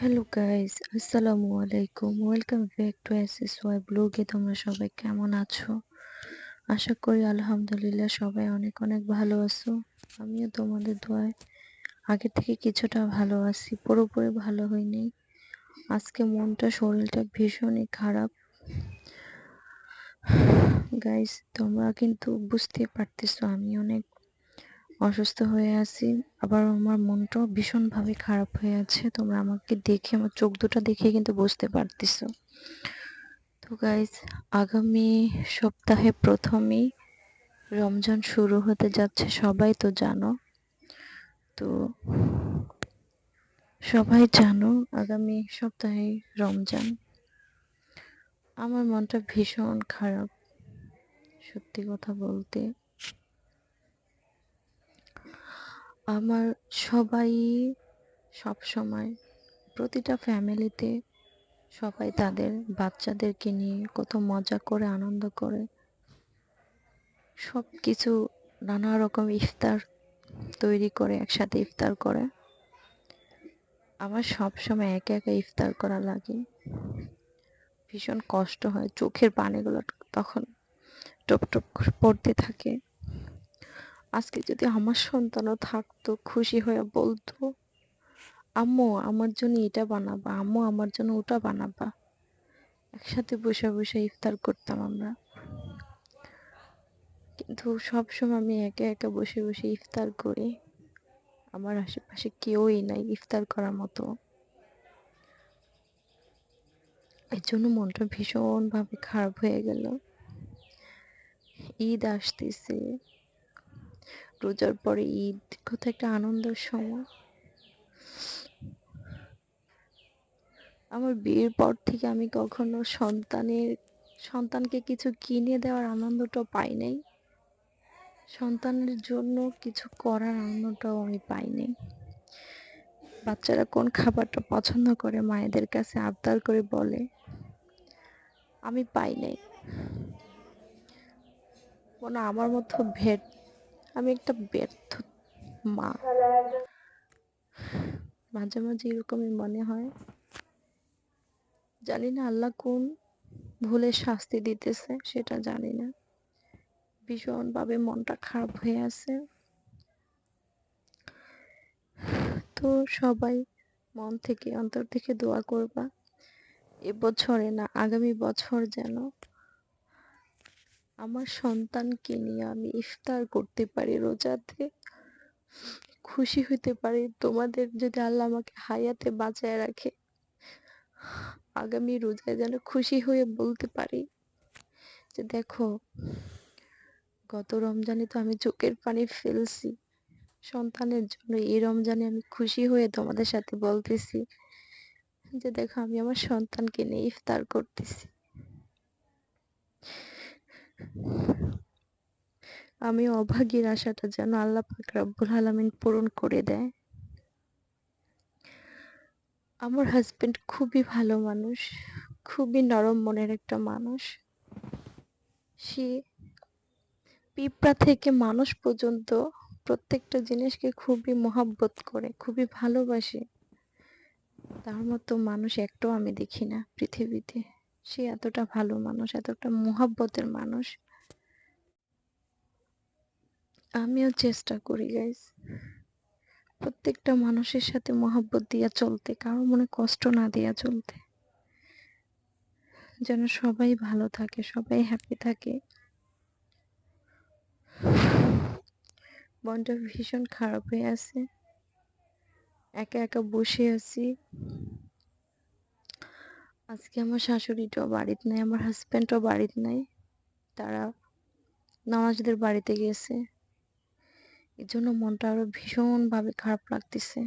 Hello guys, আসসালামু আলাইকুম। Welcome back to SSY ব্লগে। তোমরা সবাই কেমন আছো? আশা করি আলহামদুলিল্লাহ সবাই অনেক অনেক ভালো আছো। আমিও তোমাদের দোয়ায় আগে থেকে কিছুটা ভালো আছি, পুরোপুরি ভালো হইনি। আজকে মনটা শরীরটা ভীষণই খারাপ। গাইস, তোমরা কিন্তু বুঝতে পারতেছো আমি অনেক অসুস্থ হয়ে আছি। আবার আমার মনটাও ভীষণভাবে খারাপ হয়ে আছে। তোমরা আমাকে দেখে, আমার চোখ দুটো দেখে কিন্তু বুঝতে পারতেছো। তো গাইজ, আগামী সপ্তাহে প্রথমেই রমজান শুরু হতে যাচ্ছে, সবাই তো জানো। তো সবাই জানো আগামী সপ্তাহে রমজান। আমার মনটা ভীষণ খারাপ, সত্যি কথা বলতে। আমার সবাই সব সময় প্রতিটা ফ্যামিলিতে সবাই তাদের বাচ্চাদেরকে নিয়ে কত মজা করে, আনন্দ করে, সব কিছু নানা রকম ইফতার তৈরি করে, একসাথে ইফতার করে। আমার সবসময় একা একা ইফতার করা লাগে, ভীষণ কষ্ট হয়, চোখের পানিগুলো তখন টপ টপ করে পড়তে থাকে। আজকে যদি আমার সন্তানও থাকতো, খুশি হয়ে বলতো, আম্মু আমার জন্য এটা বানাবা, আম্মু আমার জন্য ওটা বানাবা। একসাথে বসে বসে ইফতার করতাম আমরা। কিন্তু সবসময় আমি একা একা বসে বসে ইফতার করি। আমার আশেপাশে কেউই নাই ইফতার করার মতো। এর জন্য মনটা ভীষণভাবে খারাপ হয়ে গেল। ঈদ আসতেছে, রোজার পরে ঈদ, কত একটা আনন্দের সময়। আমার বিয়ের পর থেকে আমি কখনো সন্তানকে কিছু কিনে দেওয়ার আনন্দটা পাই নাই। সন্তানের জন্য কিছু করার আনন্দটাও আমি পাই নাই। বাচ্চারা কোন খাবারটা পছন্দ করে মায়েদের কাছে আবদার করে বলে, আমি পাই নাই। মনে হয় আমার মতো আমি একটা ব্যর্থ মা। মাঝে মাঝে এরকমই মনে হয়। জানি না আল্লাহ কোন ভুলে শাস্তি দিতেছে, সেটা জানি না। ভীষণভাবে মনটা খারাপ হয়ে আছে। তো সবাই মন থেকে, অন্তর থেকে দোয়া করবা এবছরে না, আগামী বছর যেন আমার সন্তানকে নিয়ে আমি ইফতার করতে পারি রোজাতে, খুশি হইতে পারি। তোমাদের যদি আল্লাহ আমাকে হায়াতে বাঁচায় রাখে, আগামী রোজায় যেন খুশি হয়ে বলতে পারি যে দেখো, গত রমজানে তো আমি চোখের পানি ফেলছি সন্তানের জন্য, এই রমজানে আমি খুশি হয়ে তোমাদের সাথে বলতেছি যে দেখো, আমি আমার সন্তানকে নিয়ে ইফতার করতেছি। আমি অভাগীর আশাটা যেন আল্লাহ পাক রব্বুল আলামিন পূরণ করে দেয়। আমার হাজবেন্ড খুবই ভালো মানুষ, খুবই নরম মনের একটা মানুষ। সে পিঁপড়া থেকে মানুষ পর্যন্ত প্রত্যেকটা জিনিসকে খুবই মহাব্বত করে, খুবই ভালোবাসে। তার মতো মানুষ একটাও আমি দেখি না পৃথিবীতে। সে এতটা ভালো মানুষ, এতটা মহাব্বতের মানুষ। আমিও চেষ্টা করি গাইস, প্রত্যেকটা মানুষের সাথে মহাব্বত দিয়া চলতে, কারো মনে কষ্ট না দিয়া চলতে, যেন সবাই ভালো থাকে, সবাই হ্যাপি থাকে। মনটা ভীষণ খারাপ হয়ে আছে, একা একা বসে আছি। আজকে আমার শাশুড়িটাও বাড়িতে নাই, আমার হাজবেন্ডও বাড়িতে নাই, তারা নামাজদের বাড়িতে গেছে। এর জন্য মনটা আরো ভীষণ ভাবে খারাপ লাগতেছে,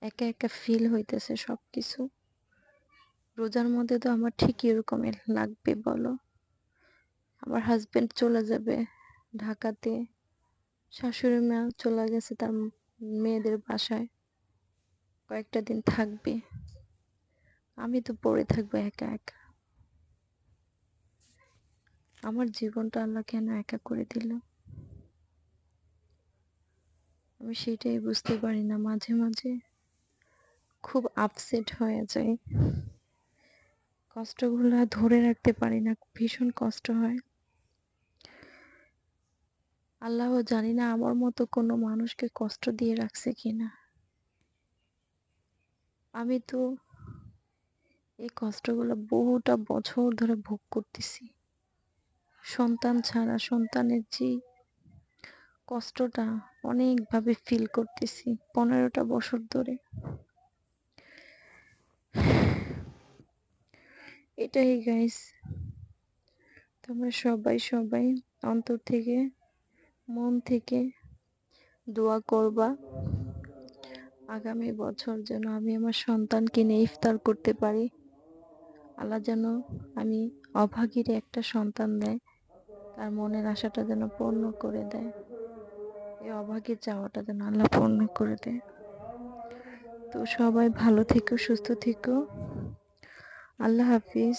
একা একা ফিল হইতেছে সবকিছু। রোজার মধ্যে তো আমার ঠিক এরকমই লাগবে বলো। আমার হাজবেন্ড চলে যাবে ঢাকাতে, শাশুড়ি মা চলে গেছে তার মেয়েদের বাসায়, কয়েকটা দিন থাকবে। আমি তো পড়ে থাকবো একা একা। আমার জীবনটা আল্লাহ কেন একা করে দিল, আমি সেটাই বুঝতে পারি না মাঝে মাঝে। খুব আপসেট হয়ে যাই। কষ্টগুলা ধরে রাখতে পারি না। ভীষণ কষ্ট হয়। আল্লাহ জানি না আমার মতো কোনো মানুষকে কষ্ট দিয়ে রাখছে কিনা। আমি তো এই কষ্টগুলো বহুটা বছর ধরে ভোগ করতেছি। সন্তান ছাড়া সন্তানের যে কষ্টটা অনেকভাবে ফিল করতেছি ১৫টা বছর ধরে। এটাই গাইস, তোমরা সবাই অন্তর থেকে, মন থেকে দোয়া করবা আগামী বছর যেন আমি আমার সন্তানকে নিয়ে ইফতার করতে পারি। আল্লাহ যেন আমি অভাগীর একটা সন্তান দেয়, তার মনের আশাটা যেন পূর্ণ করে দেয়। এই অভাগীর চাওয়াটা যেন আল্লাহ পূর্ণ করে দেয়। তো সবাই ভালো থেকো, সুস্থ থেকো। আল্লাহ হাফিজ।